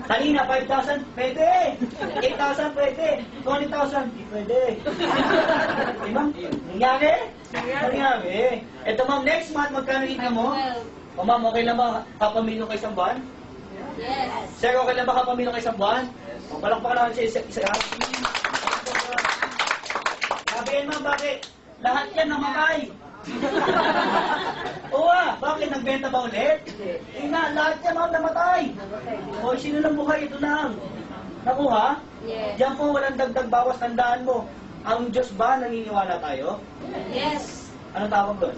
Kanina, 5,000, pwede. 8,000, pwede. 20,000, di pwede. Di ba? Nangyari? Nangyari. Ito ma'am, next month, magkano kita mo? O ma'am, okay lang ba kapamilyo ka isang buwan? Yes. Sir, okay lang ba kapamilyo ka isang buwan? O, palakpakan naman siya isa. Sabihin ma'am, bakit? Lahat yan namatay. Oo bakit? Nagbenta ba ulit? Lahat yan ma'am namatay. O, sino lang buhay? Ito lang. Nakuha? Yes. Diyan po walang dagdag bawas, tandaan mo. Ang Diyos ba naniniwala tayo? Yes. Ano tawag doon?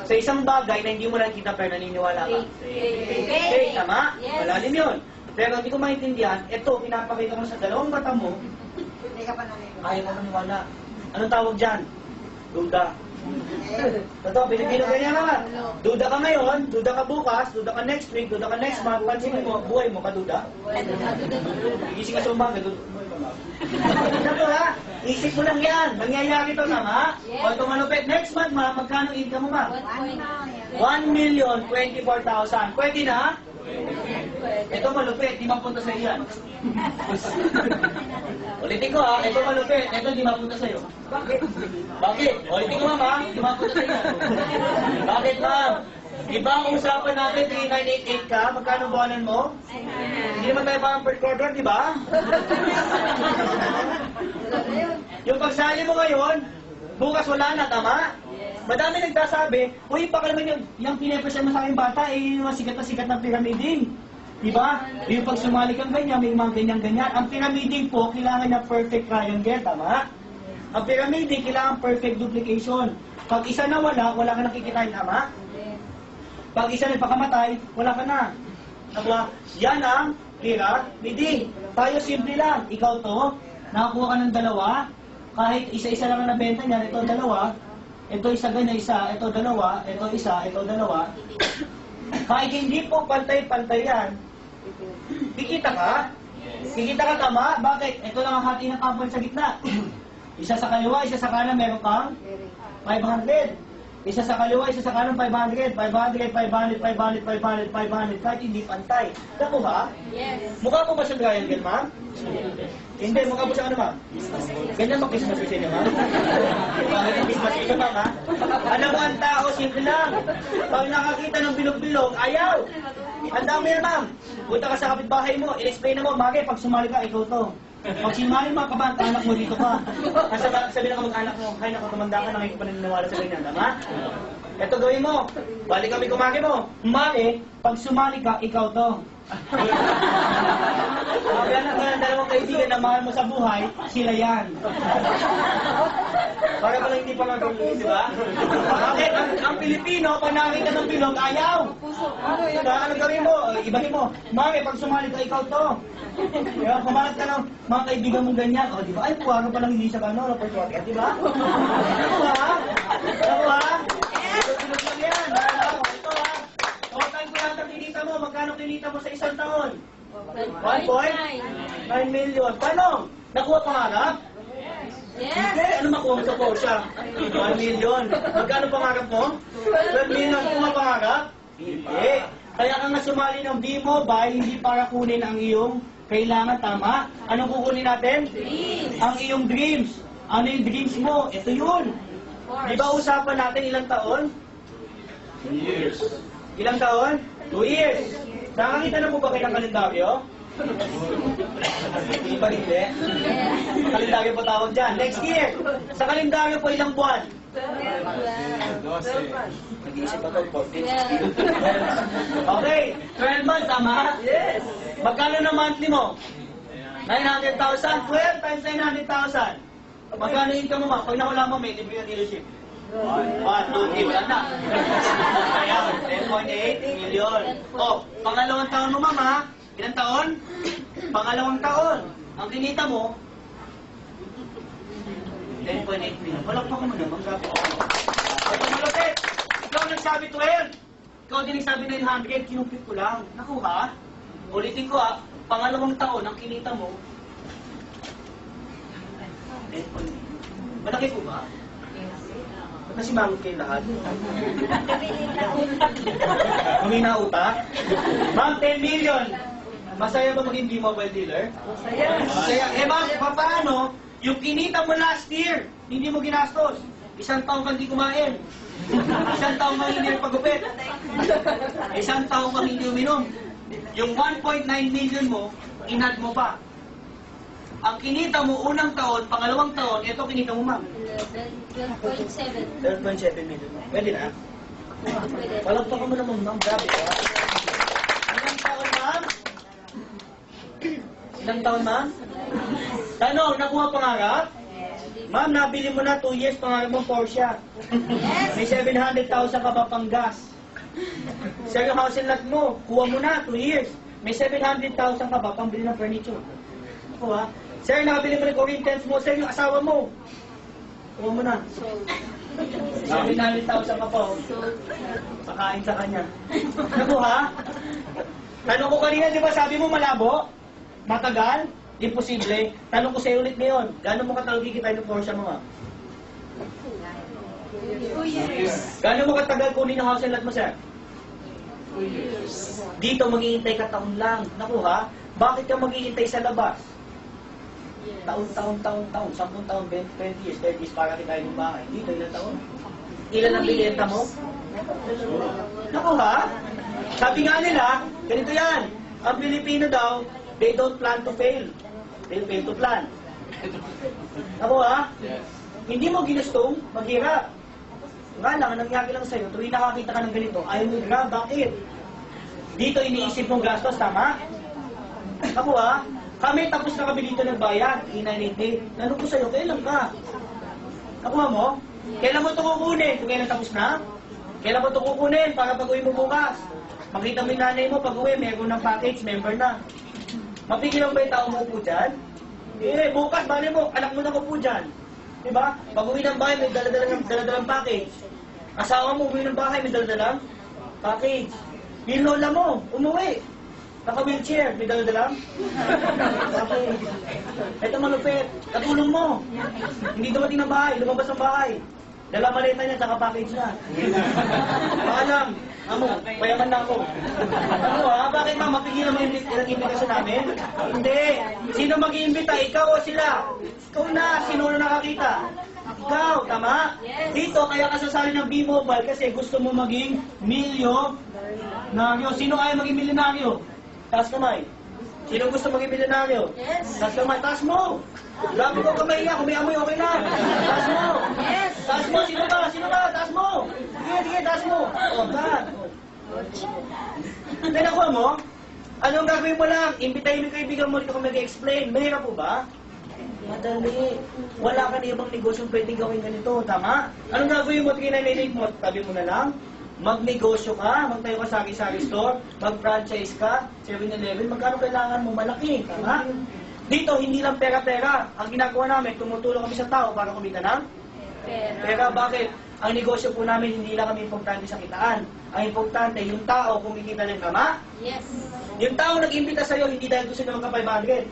Sa isang bagay na hindi mo nakikita pero naniniwala ka. Faith, tama? Yes. Malalim yun. Pero hindi ko maintindihan, ito, pinapakita mo sa dalawang mata mo, Hindi ka pa naniniwala. ayaw ka maniwala. Anong tawag dyan? Duda. Totoo, Pilipino ganyan naman. Duda ka ngayon, duda ka bukas, duda ka next week, duda ka next month, pansinin mo, buhay mo, kaduda. Igising ka sa umaga, buhay ka ba? Ito ha, isip mo lang yan, nangyayari ito tama? O ito malupit, next month ma, magkano income mo ma? 1,024,000. Pwede na? Ito malupit, di mapunta sa iyan. Ulitin ko ha, ito malupit, ito di mapunta sa iyo. Bakit? Bakit? Ulitin ko ma'am, di mapunta sa iyo. Bakit ma'am? Di ba ang usapan natin 3988 ka? Magkano buwanan mo? Hindi naman tayo parang per quarter, di ba? Yung pagsali mo ngayon, bukas wala na, tama? Madami nagsasabi, uy, baka naman yung pinapresent mo sa aking bata, yung sikat na sikat na pyramiding. Diba? Yung pag sumali kang ganyan, may mga ganyan-ganyan. Ang pyramiding po, kailangan na perfect triangle, tama? Ang pyramiding, kailangan perfect duplication. Pag isa na wala ka nakikitain, tama? Pag isa na pakamatay, wala ka na. Diba? Yan ang pyramiding. Tayo simple lang. Ikaw to, nakakuha ka ng dalawa, kahit isa-isa lang na nabenta niyan, ito dalawa, ito isa ganyan, isa, ito dalawa, ito isa, ito dalawa. Kahit hindi po pantay-pantay yan, kikita ka? Kikita ka tama? Bakit? Ito lang ang hati ng kampal sa gitna. Isa sa kaliwa, isa sa kanan, meron kang 500. Isa sa kaliwa, isa sa kanan, 500, 500, 500, 500, 500, 500, kahit hindi pantay. Naku ba? Yes. Mukha mo ba sa triangle, ma'am? Hindi, mukha mo sa ano, ma'am? Ganyan ba Christmas tree niya, ma'am? Bakit ang Christmas tree niya, ma'am, ha? Alam mo ang tao, simple lang. Pag nakakita ng bilog-bilog, ayaw! Ang dami yan, ma'am. Punta ka sa kapitbahay mo, i-explain na mo, bagay, pag sumali ka, ikaw to. Pag sinumali mga kabanta, anak mo dito ka. Sabi na kamag-anak mo, hay naku, tumanda ka, nakikipaniwala sa ganyan, tama? Ito gawin mo, balik kami kumaki mo. Mali, pag sumali ka, ikaw to. Yan ang dalawang kaibigan na mahal mo sa buhay, sila yan. Para pala hindi pa magulong, di ba? Bakit? Ang Pilipino, pag nakita ng bilog, ayaw. Ano gawin mo? Ibalik mo. Mami, pag sumali ka, ikaw to. Kaya kumalat ka ng mga kaibigan mong ganyan. O, di ba? Ay, puwaro palang hindi siya gano'n. Di ba? Ano ba? Ano ba? Bilog lang yan. Ito ha. All-time ko lang ang kinita mo. Magkano kinita mo sa isang taon? 1.9 million. Paano? Nakuha pangarap? Yes. Hindi. Ano makuha mo sa Porsche? 1 million. Magkano pangarap mo? 12 million. Kuha pangarap? Hindi. Kaya ka nga sumali ng B-Mobile, hindi para kunin ang iyong kailangan, tama? Anong kukunin natin? Dreams. Ang iyong dreams. Ano yung dreams mo? Ito yun. Di ba usapan natin ilang taon? 2 years. Ilang taon? 2 years. Nakakita na po ba kayo ng kalendaryo? Hindi pa rin, kalendaryo po tawag dyan. Next year, sa kalendaryo po ilang buwan? 12. Nag-iisip ako, 14. Okay, 12 months, tama? Yes. Magkano na monthly mo? 900,000. 12 times 900,000. Magkano income mo, ma? Pag nawala mo, may libre na dealership. 1, 2, 3, wala na. Ayan, 10.8 million. O, pangalawang taon mo, mama. Ilang taon? Pangalawang taon. Ang kinita mo, 10.8 million. Walang pa ko mo naman. Ito malapit. Ikaw nagsabi 12. Ikaw din nagsabi 900. Kinupit ko lang. Naku ha? Ulitin ko ha. Pangalawang taon, ang kinita mo, 10.8. Malaki po ba? Nasimangot kayo lahat. Nabili na utak. Humina utak. Ma'am, 10 million. Masaya ba maging B-Mobile dealer? Masaya. Masaya. Eh ma'am, paano? Yung kinita mo last year, hindi mo ginastos. Isang taong kang hindi kumain. Isang taong kang hindi nagpagupit. Isang taong kang hindi uminom. Yung 1.9 million mo, inad mo pa. Ang kinita mo unang taon, pangalawang taon, ito kinita mo ma'am. 12.7. 12.7 million. Pwede na? Pwede. Walang pa ka mo naman ma'am. Grabe ka. Ilang taon ma'am? Ilang taon ma'am? Tanong, nakuha pangarap? Ma'am, nabili mo na 2 years pangarap mong Porsche. May 700,000 ka pa pang gas. Sir, yung house and lot mo, kuha mo na 2 years. May 700,000 ka pa pang bili ng furniture. Kuha. Sir, nakabili mo ng Corinthians mo. Sir, yung asawa mo. Kuha mo na. So, 700,000 ka pa. Oh. Pakain sa kanya. Nakuha? Tanong ko kanina, di ba sabi mo malabo? Matagal? Imposible. Tanong ko sa'yo ulit ngayon. Gano'n mo katagal kikita yung Porsche mo nga? 2 years. Gano'n mo katagal kunin ang house and lot mo, sir? 2 years. Dito, maghihintay ka taon lang. Nakuha? Bakit ka maghihintay sa labas? Taon, 10 taon, 20 years, 30 years para kita yung bahay. Dito, ilang taon? Ilan ang binenta mo? Nakuha? Sabi nga nila, ganito yan. Ang Pilipino daw, they don't plan to fail. They fail to plan. Nakuha? Hindi mo ginustong maghirap. Nga lang, ang nangyari lang sa'yo, tuwing nakakita ka ng ganito, ayaw mo hirap. Bakit? Dito iniisip mong gastos, tama? Nakuha? Kami tapos na kami dito nagbayad, inanite. Nanong ko sa'yo, kailan ka? Nakuha mo? Kailan mo ito kukunin? Kung kailan tapos na? Kailan mo ito kukunin para pag-uwi mo bukas? Makita mo yung nanay mo, pag-uwi, meron ng package, member na. Mapigilan ba yung tao mo po dyan? Eh, bukas, bali mo, anak mo na ko po dyan. Diba? Pag-uwi ng bahay, may daladalang package. Asawa mo, uwi ng bahay, may daladalang package. Yung lola mo, umuwi. Naka-wheelchair, may daladalang package. Ito malupit, katulong mo. Hindi dumating ng bahay, lumabas ng bahay. Dala maleta niya, saka package na. Paalam, amo, payaman na ako. Ano bakit ma'am, mapigilan mo yung invitation namin? Hindi. Sino mag-iimbita? Ikaw o sila? Ikaw na, sino na nakakita? Ikaw, tama? Dito, kaya ka sasali ng B-Mobile kasi gusto mo maging milyonaryo. Sino kaya maging milyonaryo? Taas kamay. Sino gusto maging milyonaryo? Yes. Taas kamay, taas mo! Grabe ko kamay niya, kung may amoy, okay na. Taas mo! Yes. Taas mo, sino ba? Sino ba? Taas mo! Sige, taas mo! O, God! Hindi nakuha mo? Anong gagawin mo lang? Imbitahin mo yung kaibigan mo dito kung mag-explain. Mahirap po ba? Madali. Wala ka na ibang negosyong pwedeng gawin ganito, tama? Anong gagawin mo? Kinanilate mo, tabi mo na lang. Magnegosyo ka, magtayo ka sa sari-sari store, mag-franchise ka, 7-Eleven, magkano kailangan mo? Malaki, tama? Dito, hindi lang pera-pera. Ang ginagawa namin, tumutulong kami sa tao para kumita ng pera. Bakit? Ang negosyo po namin, hindi lang kami importante sa kitaan. Ang importante, yung tao kumikita ng tama. Yes. Yung tao nag-imbita sa'yo, hindi dahil gusto niya magka-500.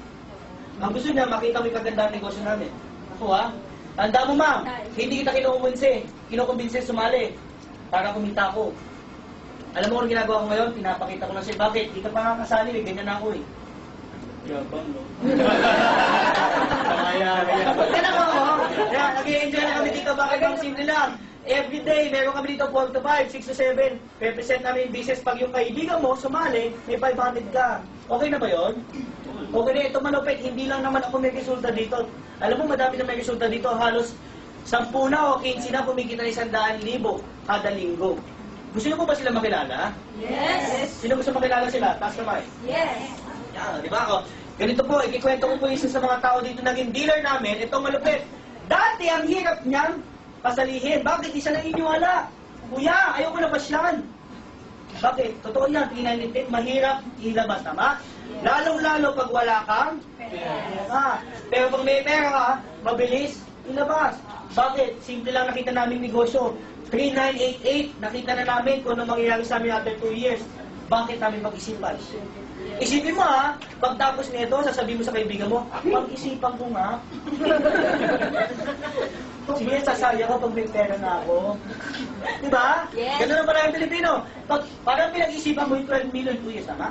Ang gusto niya, makita mo yung kagandang negosyo namin. Ako tanda mo ma'am, hindi kita kinukumbinse sumali para kumita ako. Alam mo kung ginagawa ko ngayon, pinapakita ko lang siya. Bakit? Di ka pa nga kasali, ganyan na ako eh. Yabang, no? Kaya. Kaya ko, nag-i-enjoy na kami dito. Bakit ang simple lang? Every day, meron kami dito 4 to 5, 6 to 7. Represent namin yung business. Pag yung kaibigan mo, sumali, may 500 ka. Okay na ba yon? Okay na, ito malupit. Hindi lang naman ako may resulta dito. Alam mo, madami na may resulta dito. Halos 10 na o 15 na kumikita ng 100,000 kada linggo. Gusto niyo po ba sila makilala? Yes. Sino gusto makilala sila? Taas kamay. Yes. Yan, di ba? O, ganito po, ikikwento ko po isa sa mga tao dito naging dealer namin. Ito malupit. Dati ang hirap niyang pasalihin. Bakit? Isa lang iniwala. Kuya, ayoko na pasyan. Bakit? Totoo yan, pinanitit, mahirap ilabas, tama? Lalong-lalo pag wala kang pera. Pero pag may pera ka, mabilis ilabas. Bakit? Simple lang nakita namin negosyo. 3988, nakita na namin kung ano mangyayari sa amin after 2 years. bakit namin pag-isipan? Isipin mo ha, pagtapos nito, sasabihin mo sa kaibigan mo, pag-isipan ko nga. Sige, sasaya ko pag may pera na ako. Diba? Yes. Ganun ang maraming Pilipino. Parang pinag-isipan mo yung 12 million, 2 years, tama?